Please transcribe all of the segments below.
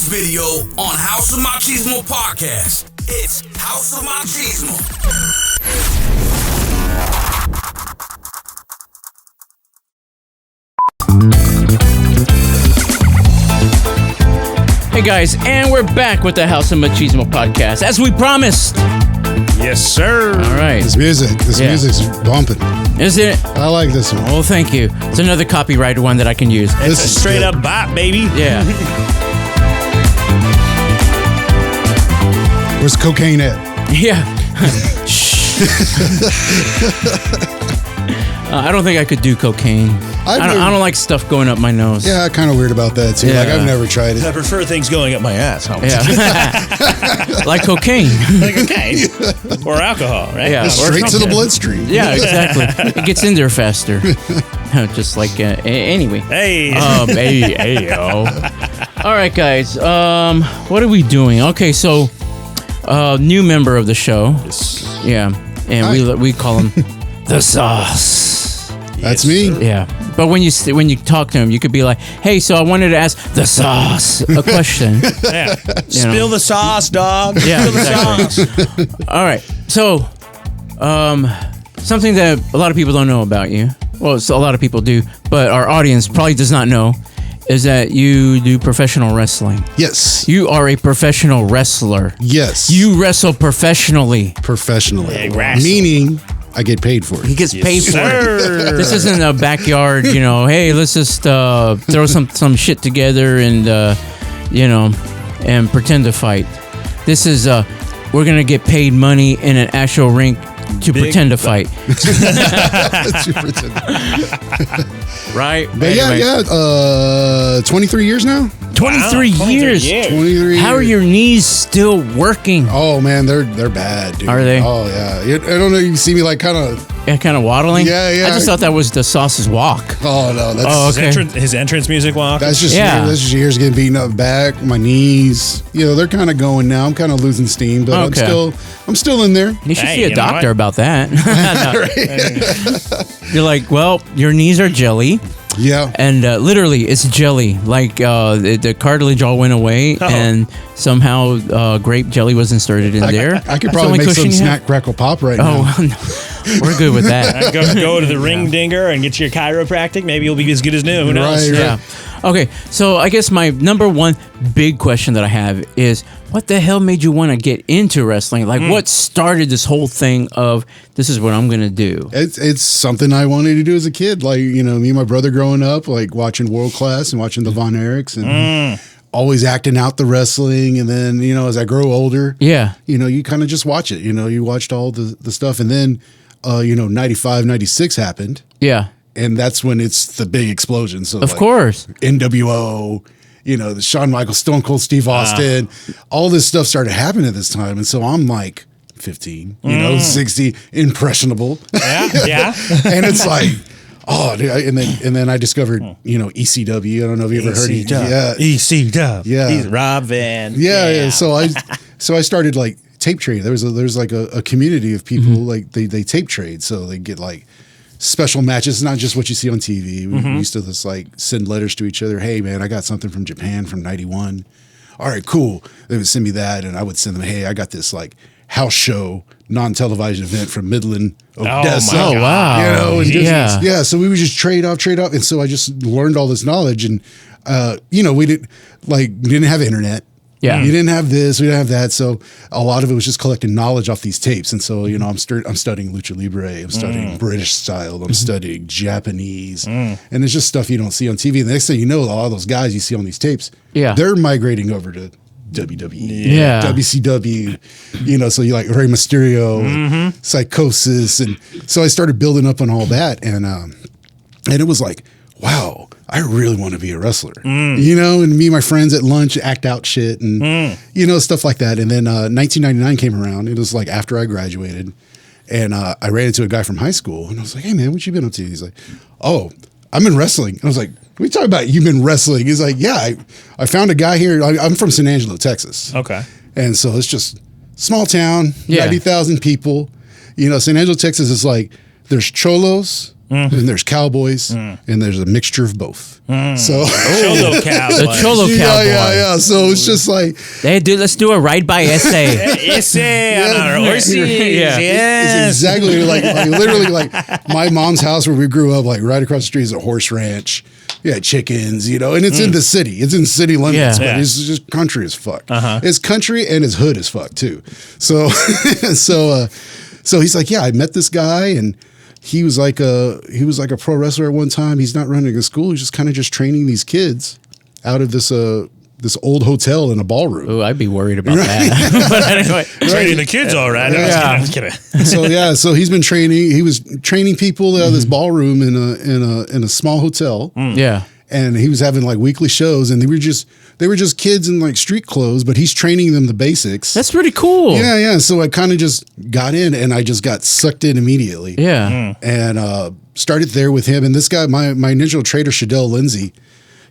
this video on House of Machismo podcast. It's House of Machismo. Hey guys, and we're back with the House of Machismo podcast, as we promised. Yes, sir. All right. This music's bumping. Is it? I like this one. Oh, thank you. It's another copyrighted one that I can use. It's This a is straight good. up bop, baby. Yeah. Where's cocaine at? Yeah. I don't think I could do cocaine. I don't like stuff going up my nose. Yeah, kind of weird about that too. Like Yeah. I've never tried I it. prefer things going up my ass. Yeah. Like cocaine. Like okay. Or alcohol, right? Yeah. Just or straight to the something. bloodstream. Yeah, exactly. It gets in there faster. Just like anyway. Hey. Hey, yo. All right, guys. What are we doing? Okay, so new member of the show. Yeah, and we call him the Sauce. That's me. Yeah, but when you talk to him, you could be like, "Hey, so I wanted to ask the Sauce a question." Yeah. Spill the sauce, dog. Yeah, Spill the exactly. sauce. All right, so something that a lot of people don't know about you. Well, a lot of people do, but our audience probably does not know. Is that you do professional wrestling? Yes. You are a professional wrestler. Yes. You wrestle professionally. professionally. Yeah, wrestle. Meaning I get paid for He it. gets paid for it. Sir. This isn't a backyard, hey, let's just throw some shit together and, and pretend to fight. This is, we're going to get paid money in an actual rink to Big pretend to fight. To pretend. Right? But yeah. 23 years now. 23 Wow, 23 years. years. 23 How are years. your knees still working? Oh man, they're bad, dude. Are they? Oh yeah. I don't know. You see me like kind of. Yeah, kind of waddling? Yeah, yeah. I just thought that was the Sauce's walk. Oh no, that's Oh, okay. His entrance music walk. that's just Yeah. that's just years getting beaten up back, my knees. They're kind of going now. I'm kind of losing steam, but Okay. I'm still in there. You should Hey, see a you know doctor what? about that. You're like, well, your knees are jelly. Yeah. And literally, it's jelly. Like the cartilage all went away, and somehow grape jelly was inserted in there. I could That's the probably only make cushion some you have? snack crackle pop right now. Oh, no. We're good with that. Go to the ring dinger and get your chiropractic. Maybe you'll be as good as new. Who knows? Right. Yeah. Okay, so I guess my number one big question that I have is, what the hell made you want to get into wrestling? Like, what started this whole thing of, this is what I'm going to do? It's something I wanted to do as a kid. Like, me and my brother growing up, like watching World Class and watching the Von Erichs and always acting out the wrestling. And then, as I grow older, Yeah. you kind of just watch it. You watched all the stuff. And then, 95, 96 happened. Yeah. And that's when it's the big explosion. So, Of course. NWO, the Shawn Michaels, Stone Cold Steve Austin, all this stuff started happening at this time. And so I'm like 15, 60, impressionable. Yeah. And it's like, oh, dude, and then I discovered, ECW. I don't know if you ever heard of it. Yeah. ECW. Yeah. He's Rob Van. Yeah. So I started like tape trading. There's like a community of people like they tape trade. So they get like special matches, not just what you see on TV. We used to just like send letters to each other. Hey man, I got something from Japan from '91. All right, cool. They would send me that, and I would send them, hey, I got this like house show, non-televised event from Midland, Odessa. Oh, wow. And Yeah. yeah. So we would just trade off, and so I just learned all this knowledge, and we didn't have internet. Yeah. You didn't have this, we didn't have that. So a lot of it was just collecting knowledge off these tapes. And so, I'm studying Lucha Libre, I'm studying British style, I'm studying Japanese. And it's just stuff you don't see on TV. And the next thing you know, a lot of those guys you see on these tapes, they're migrating over to WWE, Yeah. WCW, so you like Rey Mysterio, Psychosis. And so I started building up on all that. And it was like, wow, I really want to be a wrestler, and me and my friends at lunch act out shit and, stuff like that. And then 1999 came around. It was like after I graduated, and I ran into a guy from high school, and I was like, hey man, what you been up to? He's like, oh, I'm in wrestling. And I was like, what are you talking about? You've been wrestling? He's like, yeah, I found a guy here. I'm from San Angelo, Texas. Okay. And so it's just small town, Yeah. 90,000 people. San Angelo, Texas is like, there's cholos, and there's cowboys, and there's a mixture of both. So Cholo cowboy. The Cholo cowboy. yeah. So it's just like Hey, dude, let's do a ride by essay. Essay on our horses. Yeah. Yes. it's exactly like literally like my mom's house where we grew up, like right across the street is a horse ranch. Yeah, chickens, and it's in the city. It's in city limits, Yeah. but Yeah. it's just country as fuck. It's country and it's hood as fuck too. So, so he's like, yeah, I met this guy and he was like a pro wrestler at one time. He's not running a school. He's just kind of just training these kids out of this old hotel in a ballroom. Oh, I'd be worried about that. But anyway, Training the kids all right. I'm just kidding. So he's been training. He was training people out of this ballroom in a small hotel. yeah. And he was having like weekly shows, and they were just kids in like street clothes, but he's training them the basics. That's pretty cool. Yeah. So I kind of just got in, and I just got sucked in immediately. Yeah. And started there with him. And this guy, my initial trader, Shadell Lindsay,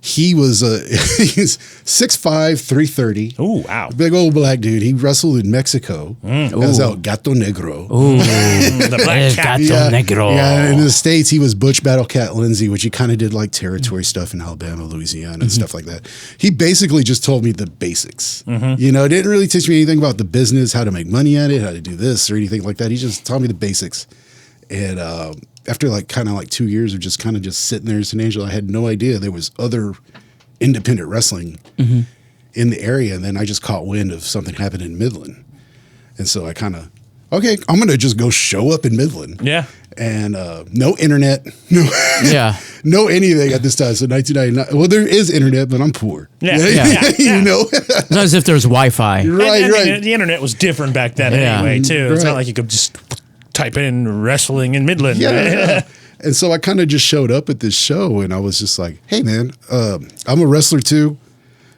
he was he's 6'5", 330. Ooh, wow. Big old black dude. He wrestled in Mexico as El Gato Negro. Ooh. The black cat. Gato Negro. Yeah, in the States, he was Butch Battle Cat Lindsay, which he kind of did like territory stuff in Alabama, Louisiana, and stuff like that. He basically just told me the basics. Didn't really teach me anything about the business, how to make money at it, how to do this or anything like that. He just taught me the basics. And after like kind of like 2 years of just kind of just sitting there in San Angelo, I had no idea there was other independent wrestling in the area. And then I just caught wind of something happened in Midland. And so I kind of, okay, I'm going to just go show up in Midland. Yeah. And no internet, Yeah. no anything at this time. So 1999, well, there is internet, but I'm poor. Yeah. You know? It's not as if there's Wi-Fi. Right. The internet was different back then Yeah. anyway, too. It's Right. not like you could just type in wrestling in Midland. Yeah. And so I kind of just showed up at this show, and I was just like, hey, man, I'm a wrestler too.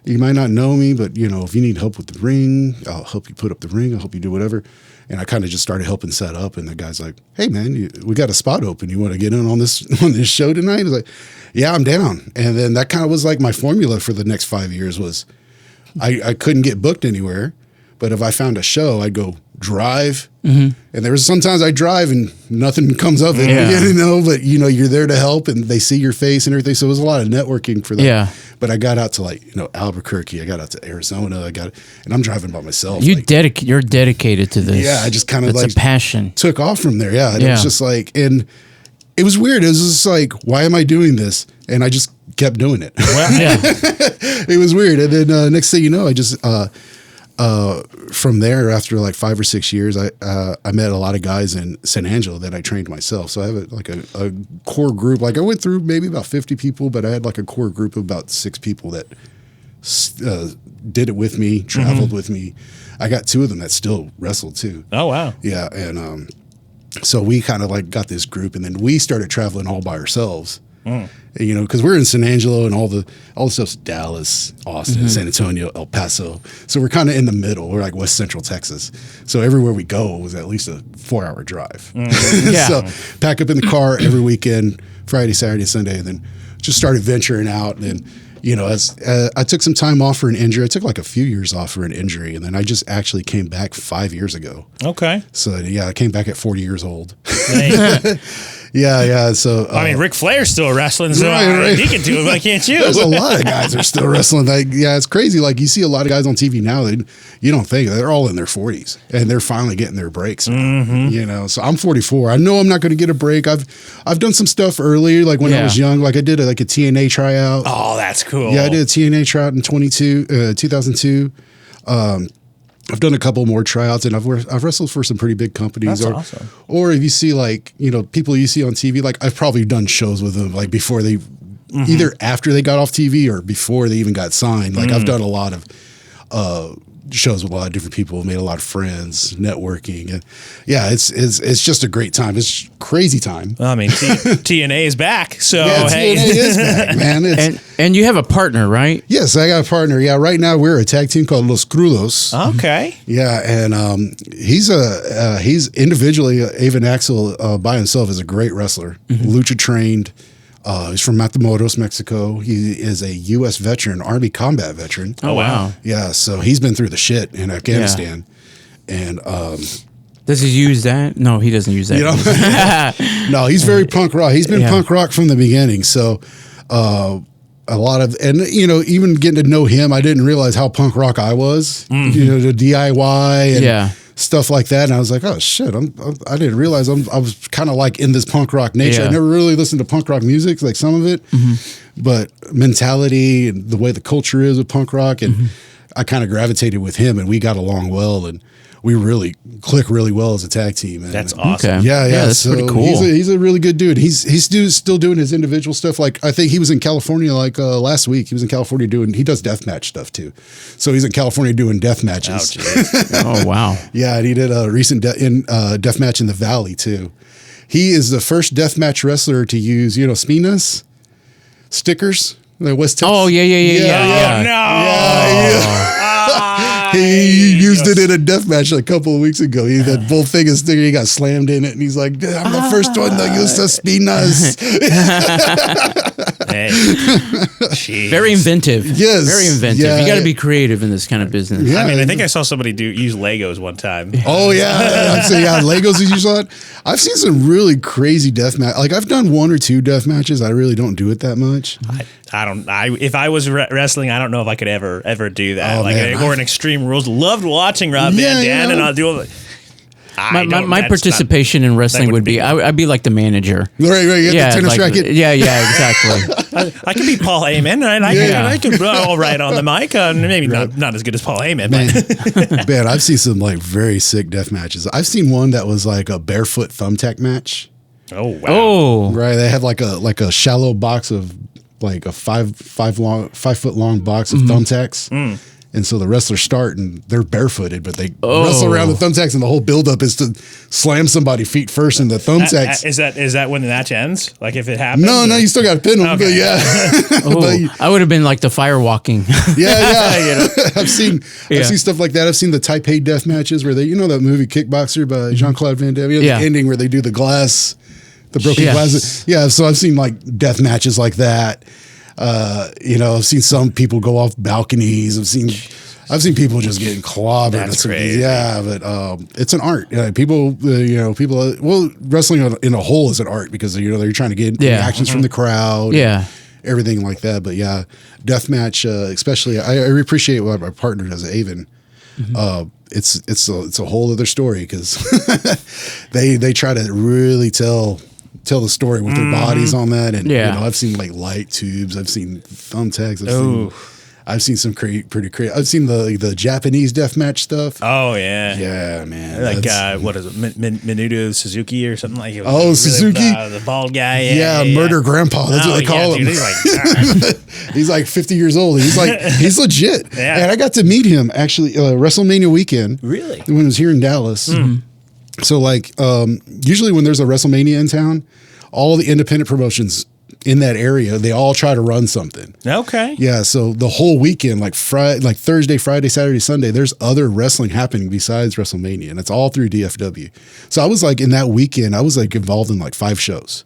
You might not know me, but, if you need help with the ring, I'll help you put up the ring. I'll help you do whatever. And I kind of just started helping set up. And the guy's like, hey, man, we got a spot open. You want to get in on this show tonight? I was like, yeah, I'm down. And then that kind of was like my formula for the next 5 years was I couldn't get booked anywhere. But if I found a show, I'd go drive. And there was sometimes I drive and nothing comes of it, but you're there to help and they see your face and everything. So it was a lot of networking for that. Yeah. But I got out to Albuquerque, I got out to Arizona, and I'm driving by myself. You're dedicated to this. Yeah, I just kind of It's a passion. took off from there. Yeah. And it Yeah. was just like, and it was weird. It was just like, why am I doing this? And I just kept doing it. Well, Yeah. It was weird. And then next thing you know, I just, from there, after like 5 or 6 years, I met a lot of guys in San Angelo that I trained myself. So I have a core group. Like I went through maybe about 50 people, but I had like a core group of about 6 people that did it with me, traveled with me. I got 2 of them that still wrestled too. oh, wow. Yeah, and so we kind of like got this group, and then we started traveling all by ourselves. Because we're in San Angelo, and all the stuff's Dallas, Austin, San Antonio, El Paso. So we're kind of in the middle. We're like West Central Texas. So everywhere we go was at least a 4-hour drive. Yeah. So pack up in the car every weekend, Friday, Saturday, Sunday, and then just started venturing out. And as I took some time off for an injury. I took like a few years off for an injury, and then I just actually came back 5 years ago. Okay. So yeah, I came back at 40 years old. Hey. Yeah. So I mean, Ric Flair's still wrestling, so Right. he can do it. Why can't you? there's a lot of guys that are still wrestling. Like, yeah, it's crazy. Like you see a lot of guys on TV now that you don't think they're all in their 40s and they're finally getting their breaks. So I'm 44. I know I'm not going to get a break. I've done some stuff earlier, like when I was young. Like I did a TNA tryout. Oh, that's cool. Yeah, I did a TNA tryout in 2002. I've done a couple more tryouts, and I've wrestled for some pretty big companies. That's awesome. Or if you see people you see on TV, like I've probably done shows with them like before they, either after they got off TV or before they even got signed. Like I've done a lot of shows with a lot of different people, made a lot of friends, networking, and yeah, it's just a great time. It's crazy time. I mean, TNA is back, so Yeah, hey. TNA is back, man. And you have a partner, right? Yes, I got a partner. Yeah, right now we're a tag team called Los Crudos. Okay. Yeah, and he's individually, Avon Axel by himself is a great wrestler, lucha trained. He's from Matamoros, Mexico. He is a U.S. veteran, Army combat veteran. Oh, wow. Yeah, so he's been through the shit in Afghanistan. And Does he use that? No, he doesn't use that. No, he's very punk rock. He's been Yeah. punk rock from the beginning. So a lot of, and even getting to know him, I didn't realize how punk rock I was. The DIY and Yeah. stuff like that. And I was like, oh shit, I didn't realize I was kind of like in this punk rock nature. Yeah. I never really listened to punk rock music, like some of it, but mentality and the way the culture is with punk rock. And I kind of gravitated with him, and we got along well, and we really click really well as a tag team. And That's awesome. Okay. yeah, that's pretty cool. He's a really good dude. He's still doing his individual stuff. Like I think he was in California last week. He was in California he does deathmatch stuff too. So he's in California doing death matches. Oh, wow. Yeah, and he did a recent death match in the Valley too. He is the first deathmatch wrestler to use Spinas stickers. The West Texas. Oh, yeah. Oh, no. He used it in a death match a couple of weeks ago. He that full thing of sticker. He got slammed in it, and he's like, "I'm the first one to use the Spinas." Hey. Jeez. Very inventive. Yes. Very inventive. Yeah. You got to be creative in this kind of business. Yeah. I mean, I think I saw somebody use Legos one time. Oh yeah, I'd say Legos is usually on. I've seen some really crazy death match. Like I've done 1 or 2 death matches. I really don't do it that much. If I was wrestling, I don't know if I could ever do that. Oh, man. Or an Extreme Rules. Loved watching Rob Van Dam, and I'll do all the. My participation in wrestling would be I'd be like the manager. Right. You get the tennis like, racket. Yeah, exactly. I can be Paul Heyman, right? I can all right on the mic. Maybe not as good as Paul Heyman, but Man, I've seen some like very sick death matches. I've seen one that was like a barefoot thumbtack match. oh wow. Oh, Right, they had like a shallow box of like a 5 foot long box of thumbtacks. And so the wrestlers start and they're barefooted, but they wrestle around the thumbtacks, and the whole buildup is to slam somebody feet first in the thumbtacks. Is that when the match ends? Like if it happens? No, you still got to pin them. Okay. But yeah, oh, I would have been like the fire walking. yeah. I've seen stuff like that. I've seen the Taipei death matches where they, that movie Kickboxer by Jean-Claude Van Damme. The ending where they do the glass, the broken glass. Yeah, so I've seen like death matches like that. I've seen some people go off balconies. I've seen people just getting clobbered. That's crazy. Yeah, but it's an art. People, wrestling in a whole is an art because they're trying to get reactions from the crowd. Yeah. Everything like that. But yeah, deathmatch, especially, I appreciate what my partner does, Avon. It's a whole other story because they try to really tell the story with their bodies on that. And I've seen like light tubes, I've seen thumbtacks, I've seen some pretty crazy. I've seen the Japanese deathmatch stuff. Oh yeah. Yeah, man. Like what is it, Minuto Suzuki or something like it? Oh, Suzuki, the bald guy. Yeah, Murder Grandpa. That's what they call him. Dude, He's like 50 years old. He's legit. Yeah. And I got to meet him actually WrestleMania weekend. Really? When it was here in Dallas. So like usually when there's a WrestleMania in town, all the independent promotions in that area, they all try to run something. Okay. Yeah, so the whole weekend, like Thursday, Friday, Saturday, Sunday, there's other wrestling happening besides WrestleMania, and it's all through DFW. So I was like in that weekend, I was like involved in like 5 shows.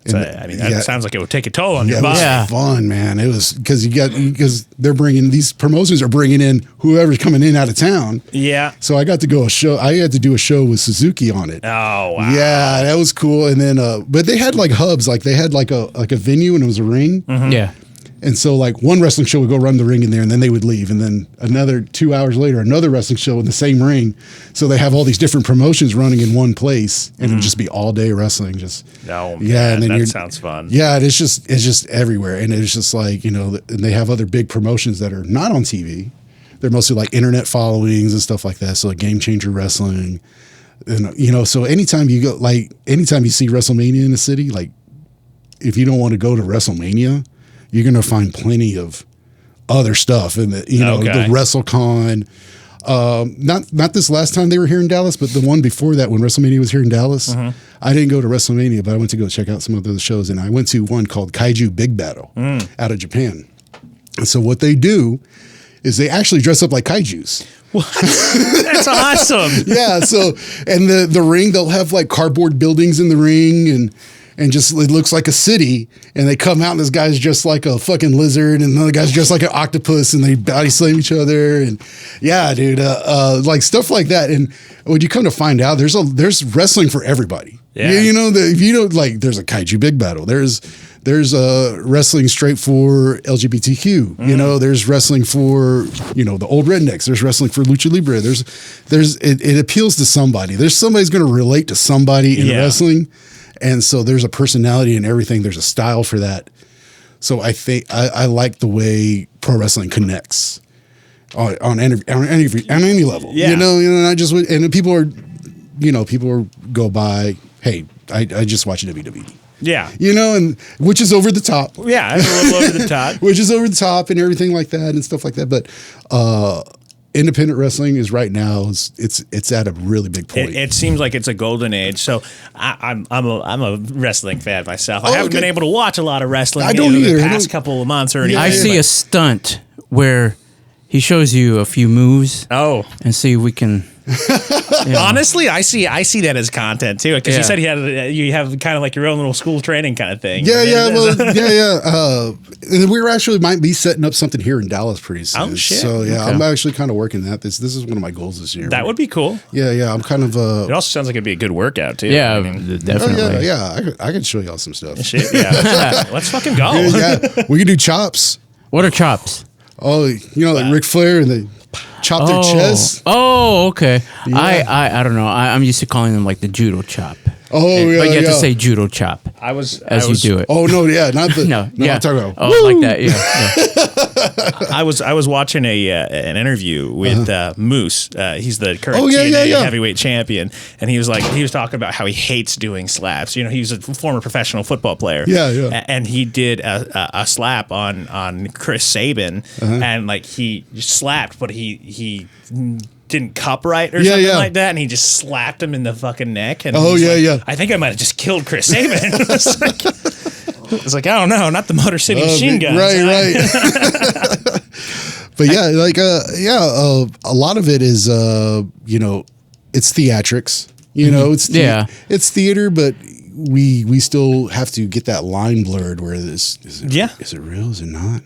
So, that sounds like it would take a toll on your body. It was fun, man. It was because they're bringing, these promotions are bringing in whoever's coming in out of town. Yeah. So I got to go I had to do a show with Suzuki on it. Oh wow. Yeah, that was cool. And then, but they had like hubs, like they had like a venue and it was a ring. Yeah. And so like one wrestling show would go run the ring in there and then they would leave. And then another 2 hours later, another wrestling show in the same ring. So they have all these different promotions running in one place and it'd just be all day wrestling. And then that sounds fun. Yeah. It's just everywhere. And it's just like, and they have other big promotions that are not on TV. They're mostly like internet followings and stuff like that. So like Game Changer Wrestling, and, so anytime you see WrestleMania in the city, like if you don't want to go to WrestleMania, you're going to find plenty of other stuff and the WrestleCon. Not this last time they were here in Dallas, but the one before that when WrestleMania was here in Dallas. I didn't go to WrestleMania, but I went to go check out some of those shows, and I went to one called Kaiju Big Battle out of Japan. And so what they do is they actually dress up like kaijus. What? That's awesome. Yeah. So, and the ring, they'll have like cardboard buildings in the ring, and and just it looks like a city, and they come out and this guy's just like a fucking lizard, and another guy's just like an octopus, and they body slam each other, and yeah, dude, like stuff like that. And when you come to find out, there's wrestling for everybody. Yeah. You know, if you don't like, there's a kaiju big battle. There's wrestling straight for LGBTQ. You know, there's wrestling for, you know, the old rednecks. There's wrestling for lucha libre. It appeals to somebody. There's somebody's going to relate to somebody in wrestling, and so there's a personality in everything. There's a style for that. So I think I like the way pro wrestling connects on any level. Yeah. You know, and people go by, hey, I just watch WWE. Yeah. You know, and which is over the top. Yeah, it's a little over the top. Which is over the top and everything like that and stuff like that. But independent wrestling is right now it's at a really big point. It seems like it's a golden age. So I'm a wrestling fan myself. I haven't been able to watch a lot of wrestling. I don't either. The past couple of months or anything. I see a stunt where he shows you a few moves. Oh, and see if we can. Honestly, I see that as content too, because you said you have kind of like your own little school training kind of thing. We actually might be setting up something here in Dallas pretty soon. Oh shit! So yeah, okay. I'm actually kind of working that. This is one of my goals this year. That would be cool. Yeah. I'm kind of. It also sounds like it'd be a good workout too. Yeah, I mean, definitely. I can show y'all some stuff. Shit, yeah. Let's fucking go. Yeah, we can do chops. What are chops? Oh, you know, like Ric Flair, and they chop their chest. Oh, okay. Yeah. I don't know. I'm used to calling them like the judo chop. Oh, yeah. But you have to say judo chop. You do it. Oh no, yeah, not the. No, yeah. I'm talking about. Oh, like that. Yeah. I was watching an interview with Moose. He's the current TNA heavyweight champion, and he was talking about how he hates doing slaps. You know, he was a former professional football player. Yeah. And he did a slap on Chris Sabin, and like he slapped, but he didn't cup right or something like that, and he just slapped him in the fucking neck. And I think I might have just killed Chris Sabin. It's like, I don't know, not the Motor City Machine Guns. Right. But a lot of it is, it's theatrics. You know, it's theater, but we still have to get that line blurred. Where is it real? Is it not?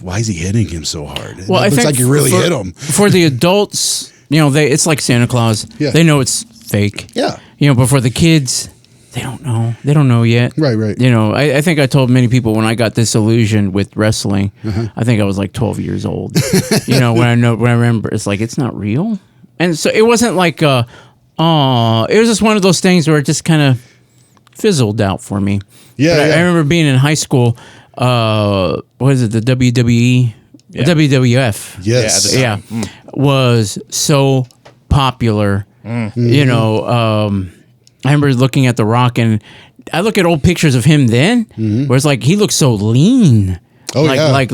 Why is he hitting him so hard? Well, it looks like you really hit him. For the adults, it's like Santa Claus. Yeah. They know it's fake. Yeah. But for the kids, they don't know. They don't know yet. Right. I think I told many people when I got disillusioned with wrestling, I think I was like 12 years old. when I remember, it's like, it's not real. And so it wasn't like, it was just one of those things where it just kind of fizzled out for me. Yeah. I remember being in high school, what is it, the WWE? Yeah. WWF. Yes. Was so popular. I remember looking at The Rock, and I look at old pictures of him then, where it's like he looks so lean. Oh, I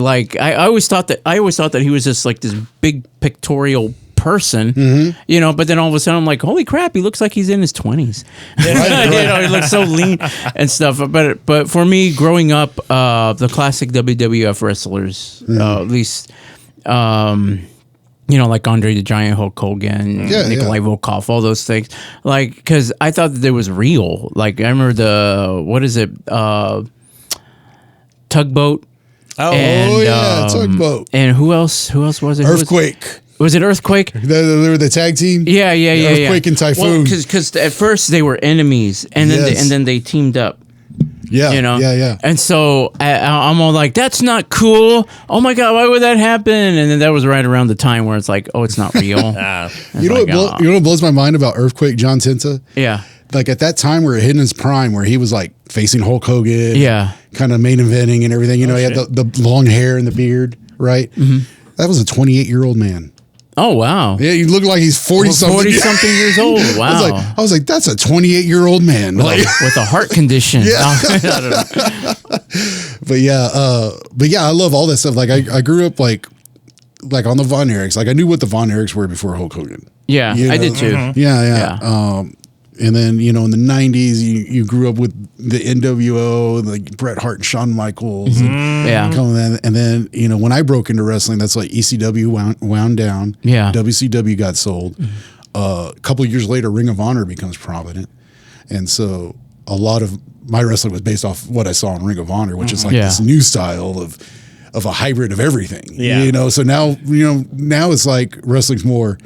always thought that he was just like this big pictorial person, but then all of a sudden I'm like, holy crap, he looks like he's in his 20s. He looks so lean and stuff. But for me, growing up, the classic WWF wrestlers, at least, like Andre the Giant, Hulk Hogan, Nikolai Volkov, all those things. Like, because I thought that it was real. Like, I remember Tugboat. Tugboat. And who else was it? Earthquake. Was it Earthquake? They were the tag team. Yeah. Earthquake and Typhoon. Because at first they were enemies, and then they teamed up. Yeah. Yeah. And so I'm all like, that's not cool. Oh my God, why would that happen? And then that was right around the time where it's like, oh, it's not real. You know what blows my mind about Earthquake, John Tenta? Yeah. Like at that time where it hit in his prime, where he was like facing Hulk Hogan. Yeah. Kind of main eventing and everything. He had the long hair and the beard, right? Mm-hmm. That was a 28-year-old man. Oh, wow. Yeah, you look like he's 40-something. 40-something years old. Wow. I was like, that's a 28-year-old man. With a heart condition. Yeah. I don't know. But yeah, I love all that stuff. Like I grew up like on the Von Erichs. Like I knew what the Von Erichs were before Hulk Hogan. Yeah, I did too. Mm-hmm. Yeah. And then, in the 90s, you grew up with the NWO, like Bret Hart and Shawn Michaels. And then, when I broke into wrestling, that's like ECW wound down. Yeah. WCW got sold. A couple of years later, Ring of Honor becomes prominent. And so a lot of my wrestling was based off what I saw in Ring of Honor, which is like Yeah. this new style of a hybrid of everything. Yeah. You know, so now it's like wrestling's more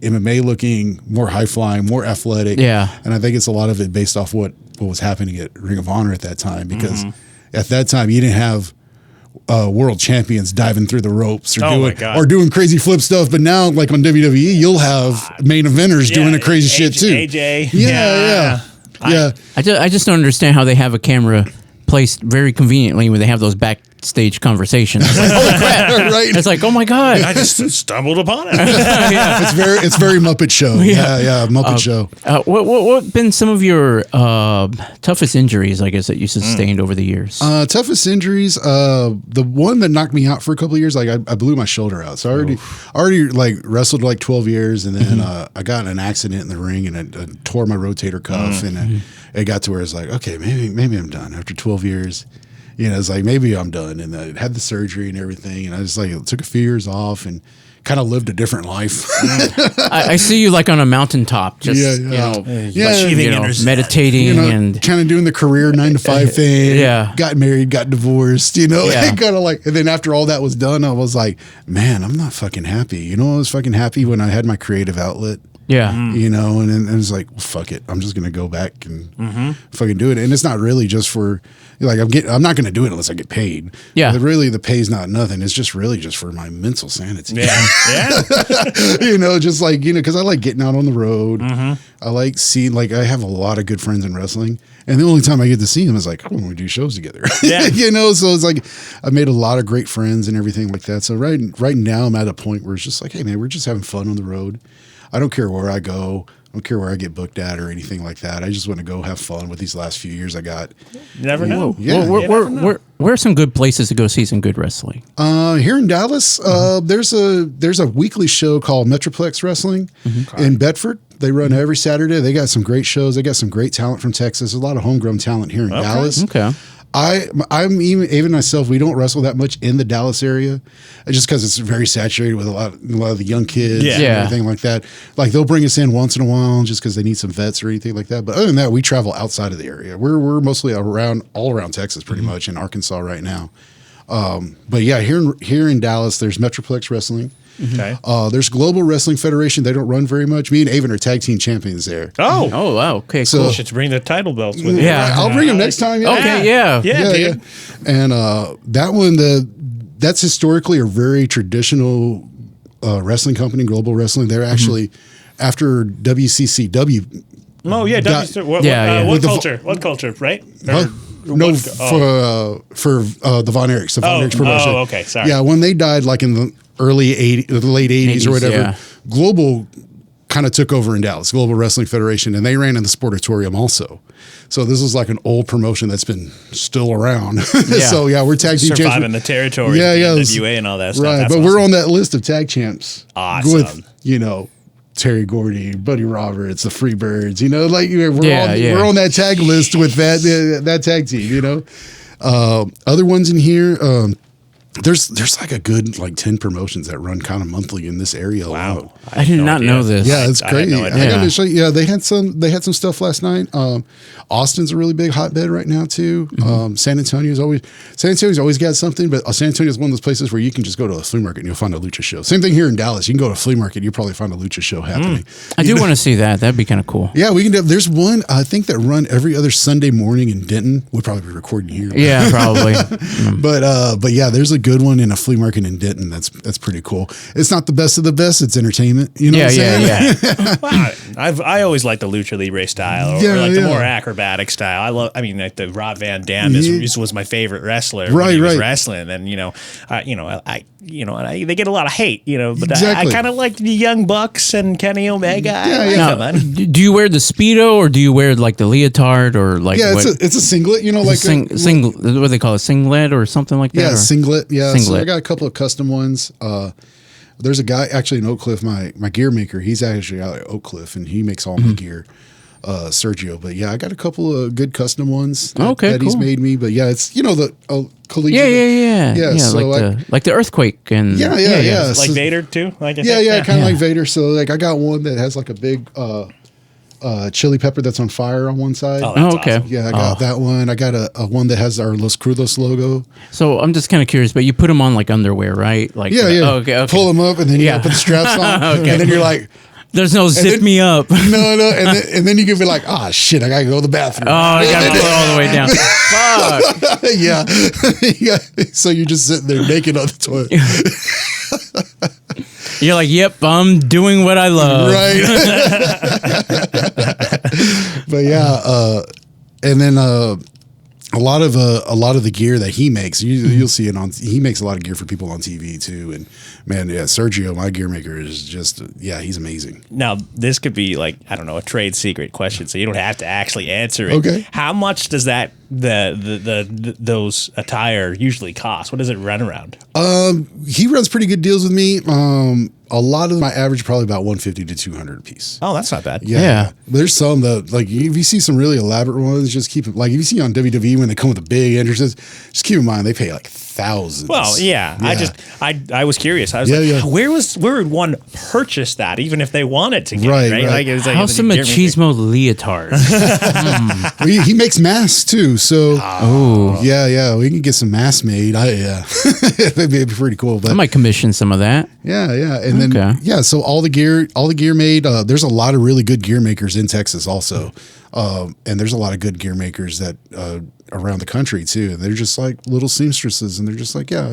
MMA looking, more high flying, more athletic. Yeah. And I think it's a lot of it based off what was happening at Ring of Honor at that time, because at that time you didn't have world champions diving through the ropes or doing crazy flip stuff. But now, like on WWE, you'll have main eventers doing the crazy shit too. AJ. Yeah. I just don't understand how they have a camera placed very conveniently when they have those backstage conversations. It's like, holy crap. Right. It's like, oh my God. I just stumbled upon it. It's very Muppet Show. Yeah, Muppet Show. What been some of your toughest injuries, I guess, that you sustained over the years? Toughest injuries. The one that knocked me out for a couple of years, like I blew my shoulder out. So I already like wrestled like 12 years, and then I got in an accident in the ring and I tore my rotator cuff, and it got to where it's like, okay, maybe I'm done after 12 years. You know, it's like maybe I'm done, and I had the surgery and everything, and I just like took a few years off and kind of lived a different life. I see you like on a mountaintop, just meditating and kind of doing the career 9 to 5 thing. Yeah, got married, got divorced. You know, yeah. kind of like, and then after all that was done, I was like, man, I'm not fucking happy. You know, I was fucking happy when I had my creative outlet. Yeah. You know, and then it was like, well, fuck it. I'm just going to go back and fucking do it. And it's not really just for, like, I'm not going to do it unless I get paid. Yeah. Really, the pay's not nothing. It's just really just for my mental sanity. Yeah. You know, just like, you know, because I like getting out on the road. I like seeing, like, I have a lot of good friends in wrestling. And the only time I get to see them is like, when we do shows together. Yeah. You know, so it's like, I made a lot of great friends and everything like that. So right now I'm at a point where it's just like, hey, man, we're just having fun on the road. I don't care where I go. I don't care where I get booked at or anything like that. I just want to go have fun with these last few years I got. You never know. Yeah. Where are some good places to go see some good wrestling? Here in Dallas, there's a weekly show called Metroplex Wrestling in Bedford. They run every Saturday. They got some great shows. They got some great talent from Texas. There's a lot of homegrown talent here in Dallas. Okay. I'm even myself. We don't wrestle that much in the Dallas area, just because it's very saturated with a lot of the young kids and everything like that. Like they'll bring us in once in a while just because they need some vets or anything like that. But other than that, we travel outside of the area. We're mostly all around Texas, pretty much, in Arkansas right now. But yeah, here in Dallas, there's Metroplex Wrestling. Okay. There's Global Wrestling Federation. They don't run very much. Me and Avon are tag team champions there. Oh, wow. Okay, So- cool. You should bring the title belts with you. Yeah. I'll bring them next time. Yeah. Okay, yeah. Yeah, dude. And that one, that's historically a very traditional wrestling company, Global Wrestling. They're actually after WCCW. Oh, yeah. What culture, right? Huh? No, for the Von Erichs, the Von Erichs promotion. Oh, okay. Sorry. Yeah, when they died, like in the late 80s or whatever, yeah. Global kind of took over in Dallas, Global Wrestling Federation, and they ran in the Sportatorium also. So this is like an old promotion that's been still around. So yeah, we're tag team Surviving champs. the territory, Yeah, yeah, the NWA and all that stuff. Right, That's but we're awesome. on that list of tag champs. Awesome. With, Terry Gordy, Buddy Roberts, the Freebirds, like we're Yeah. on that tag list with that tag team, Other ones in here, there's like a good 10 promotions that run kind of monthly in this area alone. I did not know this. Yeah, it's I had crazy. no idea. I gotta show you. Yeah, they had some stuff last night. Austin's a really big hotbed right now too. San Antonio's always got something, but San Antonio's one of those places where you can just go to a flea market and you'll find a lucha show. Same thing here in Dallas. You can go to a flea market, you'll probably find a lucha show happening. I do want to see that. That'd be kind of cool. Yeah, we can. There's one I think that run every other Sunday morning in Denton. We'll probably be recording here. Yeah, probably. But yeah, there's a good one in a flea market in Denton. That's pretty cool. It's not the best of the best. It's entertainment. You know what I'm saying? Yeah. Well, I always like the lucha libre style, or the more acrobatic style. Like the Rob Van Dam was my favorite wrestler. When he was wrestling, and they get a lot of hate, but Exactly. I kind of like the Young Bucks and Kenny Omega. Now, do you wear the Speedo or do you wear the leotard or it's a singlet. singlet? What do they call it? Singlet or something like that? Yeah, or? singlet. Yeah, Singlet. So I got a couple of custom ones. There's a guy actually in Oak Cliff, my gear maker. He's actually out at Oak Cliff, and he makes all my gear. Sergio, but yeah, I got a couple of good custom ones that he's made me. But yeah, it's the collegiate. Yeah. So like the earthquake and yeah. Like So, Vader too. kind of like Vader. So I got one that has a big chili pepper that's on fire on one side. Oh, that's okay. awesome. Yeah, I got that one. I got a one that has our Los Crudos logo. So I'm just kind of curious, but you put them on like underwear, right? Like Yeah. Oh, okay. Pull them up, and then you Yeah. gotta put the straps on, Okay. and then you're like, There's no zip then- me up. no, and then you can be like, ah, shit, I gotta go to the bathroom. Oh, I gotta pull it all the way down. Fuck. Yeah. Yeah. So you're just sitting there naked on the toilet, You're like, yep, I'm doing what I love. right? But yeah, and then a lot of the gear that he makes, you'll see it on. He makes a lot of gear for people on TV too. And man, yeah, Sergio, my gear maker, is just he's amazing. Now, this could be like, I don't know, a trade secret question, so you don't have to actually answer it. Okay. How much does that those attire usually cost? What does it run around? He runs pretty good deals with me. A lot of my average probably about 150 to 200 a piece. Oh, that's not bad. Yeah. There's some that, like, if you see some really elaborate ones, just keep it. Like, if you see on WWE when they come with the big entrances, just keep in mind they pay like thousands. Well, yeah. I was curious. I was Yeah, like, where would one purchase that, even if they wanted to get Right, it, right? right. Like, it was like How's some machismo leotard? he makes masks too. So, yeah, we can get some masks made. It'd be pretty cool. But I might commission some of that. yeah, and then Okay. so all the gear made. There's a lot of really good gear makers in Texas also, and there's a lot of good gear makers that around the country too. And they're just like little seamstresses, and they're just like, I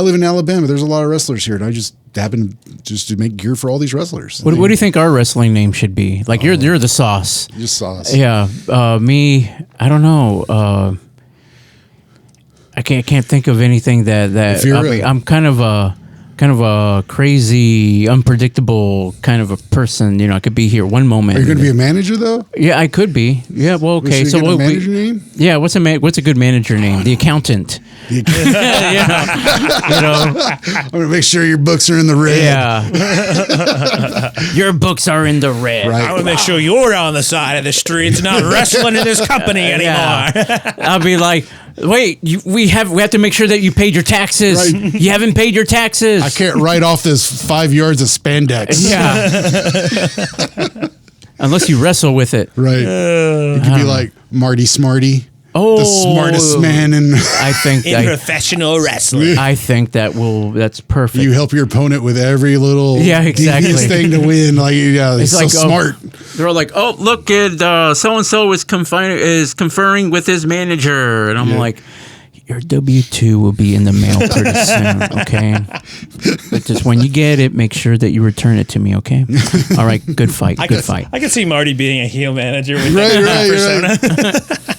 live in Alabama. There's a lot of wrestlers here, and I just happen just to make gear for all these wrestlers. What do you think our wrestling name should be? Like you're the sauce. Just sauce. Yeah. Me, I don't know. I can't think of anything that If you're I'm kind of a crazy, unpredictable kind of a person. You know, I could be here one moment. Are you going to be a manager though? Yeah, I could be. Yeah, well, okay. Should we So get a what manager name? Yeah, what's a good manager name? The accountant. I'm Yeah. going to make sure your books are in the red. Yeah. Your books are in the red. Right. I want to make sure you're on the side of the streets, not wrestling in this company anymore. Yeah. I'll be like, wait, we have to make sure that you paid your taxes. Right. You haven't paid your taxes. I can't write off this 5 yards of spandex. Yeah. Unless you wrestle with it. Right. You could be like Marty Smarty. Oh, The smartest man in. I think In professional wrestling. that's perfect. You help your opponent with every little exactly. devious thing to win. Like, yeah, he's so smart. They're all like, oh, look at so and so is conferring with his manager, and I'm like, your W-2 will be in the mail pretty soon, okay? But just when you get it, make sure that you return it to me, okay? All right, good fight, good fight. I could see Marty being a heel manager with Right, that right.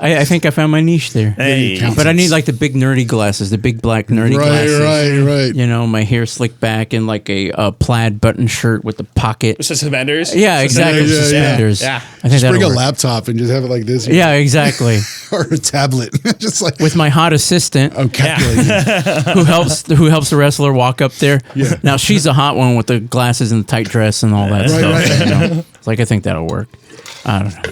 I think I found my niche there. Hey. But I need like the big nerdy glasses, the big black nerdy glasses. Right. You know, my hair slicked back in like a plaid button shirt with the pocket. With suspenders? Yeah, exactly. Yeah, yeah. Suspenders. Yeah. I think Just bring that'll a work. laptop and just have it like this. Yeah, exactly. Or a tablet. Just like, With my hot assistant calculating. who helps the wrestler walk up there. Yeah. Now she's a hot one with the glasses and the tight dress and all that stuff. right. You know? It's like I think that'll work. I don't know.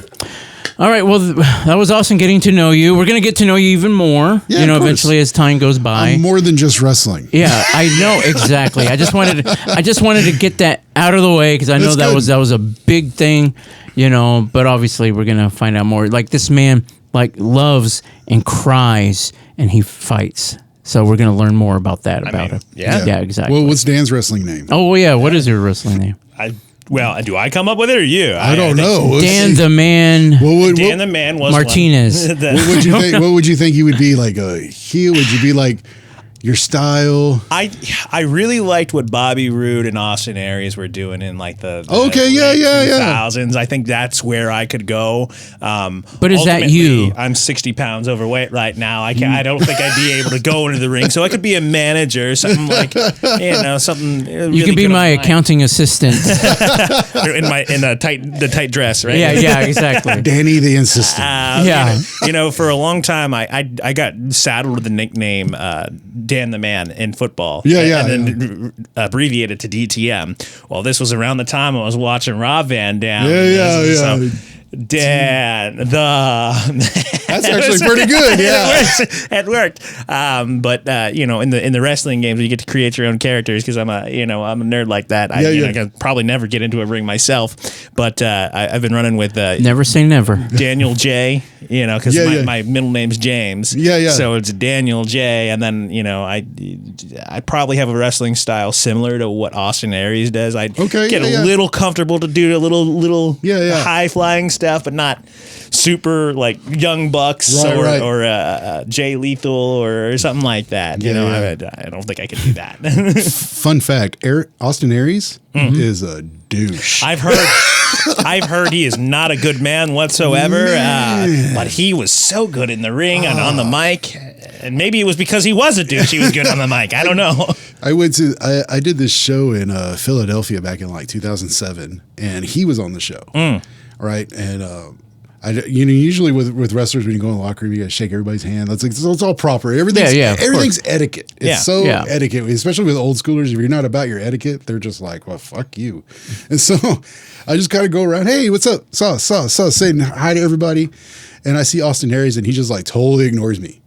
All right, well, that was awesome getting to know you. We're gonna get to know you even more. Yeah, you know, of course. eventually as time goes by. I'm more than just wrestling. Yeah, I know exactly. I just wanted to get that out of the way because I know That's that good. was a big thing, you know. But obviously, we're gonna find out more. Like this man, like loves and cries and he fights. So we're gonna learn more about that about him. yeah. Exactly. Well, what's Dan's wrestling name? Oh yeah, what is your wrestling name? Well, do I come up with it or you? I don't know. Let's Dan see. the Man Dan the Man was Martinez. one. What would you think? What would you think you would be, like a heel? Would you be like your style? I really liked what Bobby Roode and Austin Aries were doing in like the Okay, yeah, late yeah, yeah. 2000s. I think that's where I could go. But is that ultimately, you? I'm 60 pounds overweight right now. I don't think I'd be able to go into the ring. So I could be a manager, something like something. You can be my accounting assistant. in the tight dress, right? Yeah, exactly. Danny the Insistent. Yeah. You know, for a long time, I got saddled with the nickname Dan the Man in football. And then abbreviated to DTM. Well, this was around the time I was watching Rob Van Dam. Yeah. So Dan, That's actually pretty good. Yeah, it worked. But you know, in the wrestling games, you get to create your own characters because I'm a nerd like that. I can probably never get into a ring myself, but I've been running with Never say never. Daniel J. You know, because my middle name's James. Yeah. So it's Daniel J. And then I probably have a wrestling style similar to what Austin Aries does. I get a little comfortable to do a little high flying stuff, but not super like Young Bucks or Jay Lethal or something like that. You know, I don't think I can do that. Fun fact: Austin Aries is a douche. I've heard he is not a good man whatsoever, but he was so good in the ring and on the mic. And maybe it was because he was a douche. He was good on the mic. I don't know. I did this show in Philadelphia back in like 2007, and he was on the show, right? And usually with wrestlers, when you go in the locker room, you gotta shake everybody's hand. It's all proper. Everything's etiquette. It's etiquette, especially with old schoolers. If you're not about your etiquette, they're just like, well, fuck you. And so I just kind of go around, hey, what's up? Saying hi to everybody. And I see Austin Aries, and he just like totally ignores me.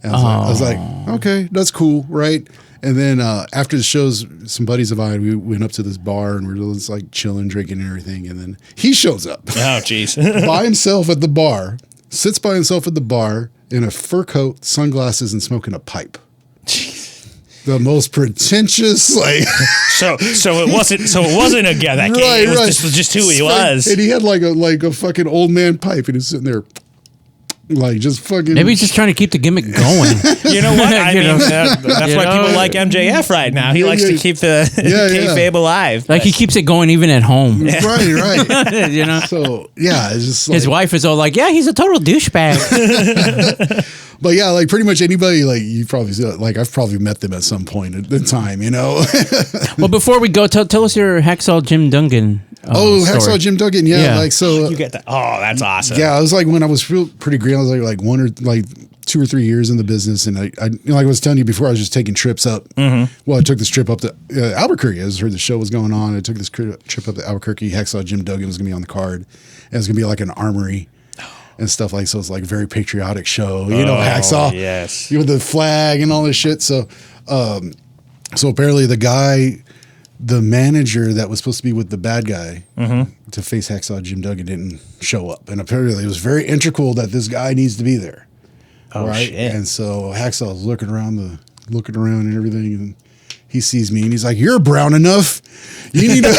And I was like, okay, that's cool, right? And then after the shows, some buddies of mine, we went up to this bar and we were just like chilling, drinking and everything. And then he shows up. Oh, jeez. By himself at the bar, sits by himself at the bar in a fur coat, sunglasses, and smoking a pipe. The most pretentious, like. So it wasn't a guy that came. This was just who he was. And he had like a fucking old man pipe, and he's sitting there. Like just fucking. Maybe he's just trying to keep the gimmick going. You know what? I mean, that's why people like MJF right now. He likes to keep the kayfabe alive. Like he keeps it going even at home. Right. You know. So it's just his wife is all like, "Yeah, he's a total douchebag." But yeah, like pretty much anybody, like you probably like I've probably met them at some point in time, you know. Well, before we go, tell us your Hacksaw Jim Duggan. Story. Hacksaw Jim Duggan, like so. You get that? Oh, that's awesome. Yeah, I was like when I was pretty green. I was like 2 or 3 years in the business, and I like I was telling you before, I was just taking trips up. Well, I took this trip up to Albuquerque. I just heard the show was going on. I took this trip up to Albuquerque. Hacksaw Jim Duggan was going to be on the card, and it was going to be like an armory. And stuff like so, it's like a very patriotic show, you know. Hacksaw, yes, with the flag and all this shit. So, so apparently the manager that was supposed to be with the bad guy to face Hacksaw Jim Duggan didn't show up, and apparently it was very integral that this guy needs to be there. Oh, right, shit. And so Hacksaw's looking around and everything, and he sees me and he's like, "You're brown enough. You need to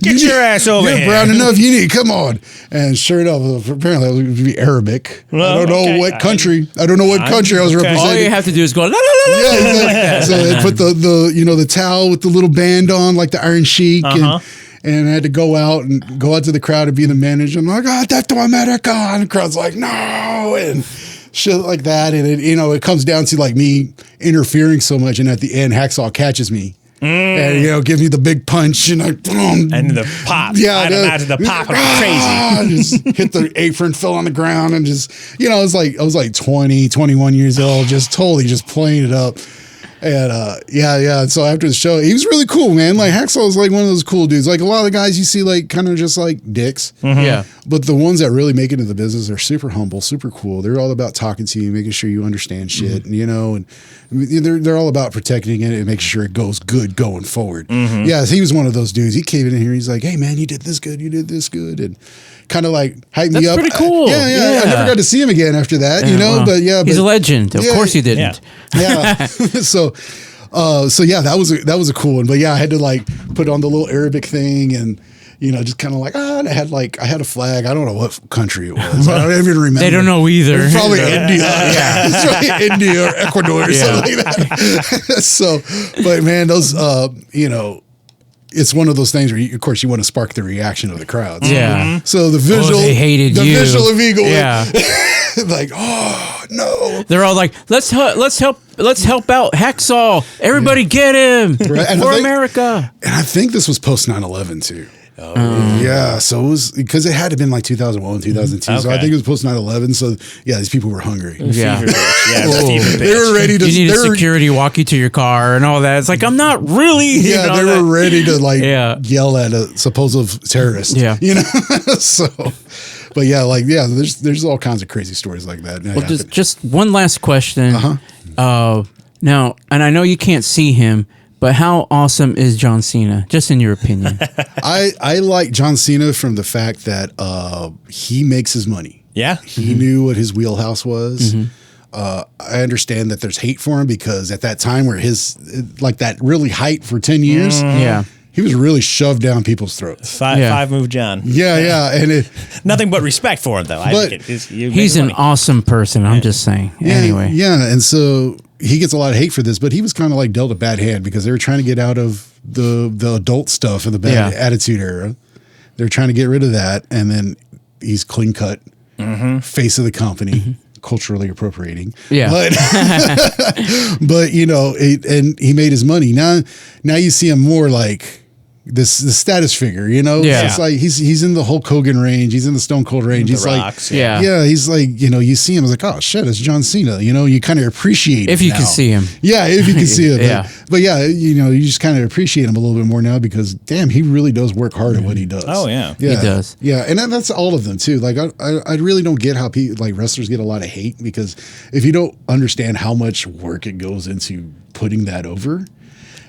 get your ass over here. You're brown enough. You need come on." And sure enough, apparently it would be Arabic. Well, I don't know what country. I don't know what country I was representing. All you have to do is go. La, la, la, la. Yeah, so they put the towel with the little band on, like the Iron Sheik, and I had to go out to the crowd and be the manager. I'm like, "Oh, that's America," and the crowd's like, "No," and shit like that. And it comes down to like me interfering so much, and at the end, Hacksaw catches me. And gives me the big punch, and and the pop. Yeah, I'd imagine the pop would be crazy. Just hit the apron, fell on the ground, and just I was like 20, 21 years old, just totally just playing it up. And And so after the show, he was really cool, man. Like Hacksaw was like one of those cool dudes. Like a lot of the guys you see, like kind of just like dicks. Yeah. But the ones that really make it into the business are super humble, super cool. They're all about talking to you, making sure you understand shit, and they're all about protecting it and making sure it goes good going forward. Yeah, he was one of those dudes. He came in here, he's like, "Hey man, you did this good, and kind of like hyped me up. That's pretty cool. Yeah. I never got to see him again after that, but he's a legend. Of course he didn't. Yeah. So that was a cool one. But yeah, I had to like put on the little Arabic thing and just kind of like, and I had a flag. I don't know what country it was. I don't even remember. They don't know either. It's probably India. Yeah. It's probably India or Ecuador or something like that. So, but man, those, it's one of those things where, of course, you want to spark the reaction of the crowds. Yeah. So the visual, they hated the you. visual of Eagle. Yeah. Like, oh no. They're all like, let's help out Hacksaw. Everybody get him for America. And I think this was post 9/11 too. Yeah, so it was because it had to have been like 2001, 2002. So I Okay. think it was post 9/11. So yeah, these people were hungry. Yeah. Fever bitch. Yeah, Oh, fever bitch. they were ready to. You need they a were- security walk you to your car and all that. It's like, I'm not really. you Yeah, know, they that- were ready to like Yeah. yell at a supposed terrorist. Yeah. you know. So, but yeah, there's all kinds of crazy stories like that. Well, just one last question. Now, and I know you can't see him, but how awesome is John Cena? Just in your opinion. I like John Cena from the fact that he makes his money. Yeah. He knew what his wheelhouse was. I understand that there's hate for him because at that time where his like that really height for 10 years, Yeah. he was really shoved down people's throats. Yeah. Five move John. Yeah, and it, Nothing but respect for him, though. I But think you make He's an money. awesome person. I'm just saying. Anyway. yeah, and so he gets a lot of hate for this, but he was kind of like dealt a bad hand because they were trying to get out of the adult stuff and the bad Yeah. attitude era. They're trying to get rid of that, and then he's clean cut, face of the company. Culturally appropriating, Yeah. but you know, and he made his money. Now you see him more like the status figure. You know, Yeah. it's like he's in the Hulk Hogan range. He's in the Stone Cold range. He's Rocks, like, yeah. he's like, you know, you see him, it's like, oh shit, it's John Cena. You know, you kind of appreciate If him you can now. see him. Yeah, if you can see it. Yeah. But yeah, you know, you just kind of appreciate him a little bit more now because damn, he really does work hard at what he does. Oh, yeah. Yeah. He does. Yeah, and that's all of them too. Like I really don't get how people like wrestlers get a lot of hate because if you don't understand how much work it goes into putting that over,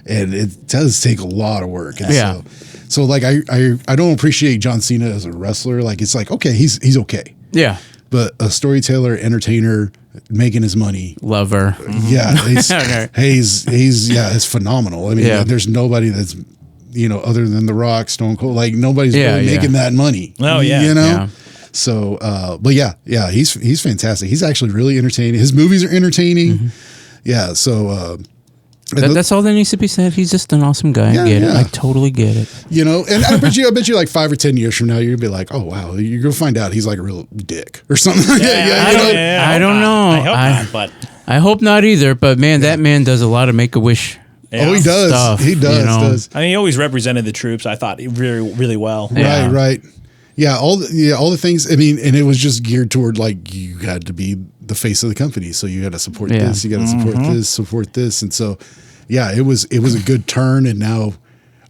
and it does take a lot of work. And Yeah. So like I don't appreciate John Cena as a wrestler. Like it's like okay, he's okay, Yeah. but a storyteller, entertainer, making his money. Lover. Yeah, Okay. he's phenomenal. I mean, Yeah. there's nobody that's other than The Rock, Stone Cold, like nobody's Yeah, really yeah. making that money. Oh, yeah. you know. Yeah. So, but yeah, he's fantastic. He's actually really entertaining. His movies are entertaining. Yeah. So, That's all that needs to be said. He's just an awesome guy. Yeah, I get it. yeah. I totally get it. you know, and I bet you like 5 or 10 years from now, you're gonna be like, oh wow, you're gonna find out he's like a real dick or something. I you know? don't- I don't know. I hope not, but I hope not either, but man, that man does a lot of Make-A-Wish. Oh, he does. Stuff, he does. you know? Does. I mean, he always represented the troops. I thought really, really well. Yeah. Right. Yeah, all the things. I mean, and it was just geared toward like you had to be the face of the company, so you got to support Yeah. this, you got to support this, and so yeah, it was a good turn, and now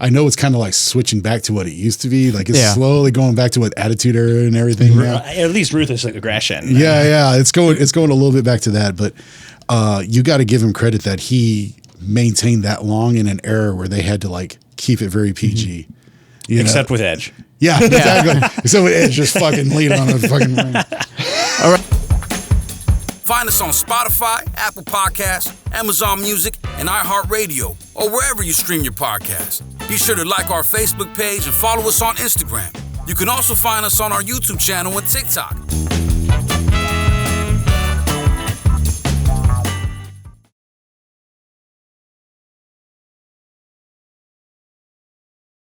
I know it's kind of like switching back to what it used to be, like it's Yeah. slowly going back to what Attitude Era and everything now. At least ruthless aggression. Yeah, it's going a little bit back to that, but you got to give him credit that he maintained that long in an era where they had to like keep it very PG. You know? Except with Edge. Yeah, exactly. So Edge just fucking lean on a fucking ring. Find us on Spotify, Apple Podcasts, Amazon Music, and iHeartRadio, or wherever you stream your podcasts. Be sure to like our Facebook page and follow us on Instagram. You can also find us on our YouTube channel and TikTok.